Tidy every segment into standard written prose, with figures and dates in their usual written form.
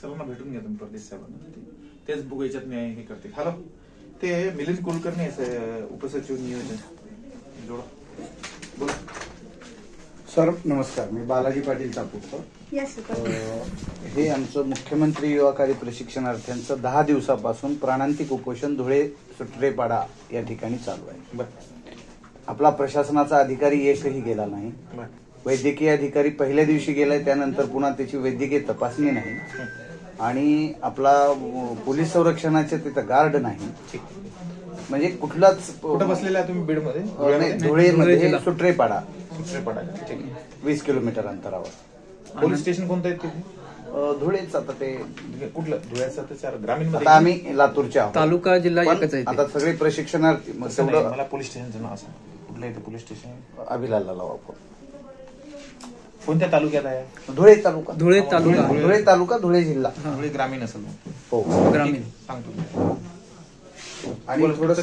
सर्वांना भेटून घ्या तुम्ही परदेश साहेबांना, तेच बघायच्यात मी हे करते. हॅलो, ते मिलिंद कुलकर्णी उपसचिव नियोजन जोडा. बोला सर. नमस्कार, मी बालाजी पाटील चापूरकर. हे आमचं मुख्यमंत्री युवा कार्य प्रशिक्षणार्थ्यांचं 10 दिवसापासून प्राणांतिक उपोषण धुळे सुटरेपाडा या ठिकाणी चालू आहे. आपला प्रशासनाचा अधिकारी एकही गेला नाही. वैद्यकीय अधिकारी पहिल्या दिवशी गेलाय, त्यानंतर पुन्हा त्याची वैद्यकीय तपासणी नाही, आणि आपला पोलीस संरक्षणाचे तिथं गार्ड नाही. म्हणजे कुठलाच. कुठं बसलेला तुम्ही बीडमध्ये? धुळेमध्ये सुटरेपाडा 20 किलोमीटर अंतरावर. पोलीस स्टेशन कोणतं आहे तिथे? धुळेच. आता ते कुठलं? धुळ्याचं तर ग्रामीण. आता आम्ही लातूरच्या आहोत. तालुका जिल्हा एकच आहे. आता सगळे प्रशिक्षणार्थी. मला पोलीस स्टेशनचं नाव असं कुठलं आहे? पोलीस स्टेशन अभिलाला लावा. कोणत्या तालुक्यात आहे? धुळे तालुका. धुळे तालुका. धुळे तालुका, धुळे जिल्हा. धुळे ग्रामीण असेल. हो, ग्रामीण. सांगतो. आणि थोडस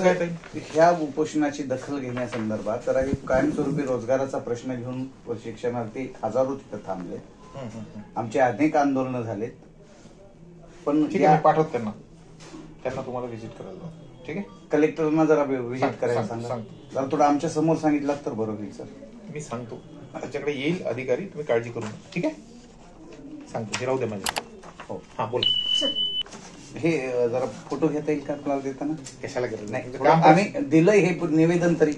ह्या उपोषणाची दखल घेण्यासंदर्भात जरा कायमस्वरूपी रोजगाराचा प्रश्न घेऊन प्रशिक्षणार्थी हजारो तिथं थांबले. आमचे अनेक आंदोलनं झालेत, पण पाठवत त्यांना तुम्हाला व्हिजिट करायला. ठीक आहे, कलेक्टरना जरा व्हिजिट करायला सांगा. जरा थोडं आमच्या समोर सांगितलं तर बरं होईल सर. मी सांगतो, त्याच्याकडे येईल अधिकारी, तुम्ही काळजी करू नका. ठीक आहे, सांगतो. हे राहू दे माझे. हो, हा बोला. हे जरा फोटो घेता येईल का आपल्याला देताना? कशाला गरज नाही, आम्ही दिलंय हे निवेदन तरी.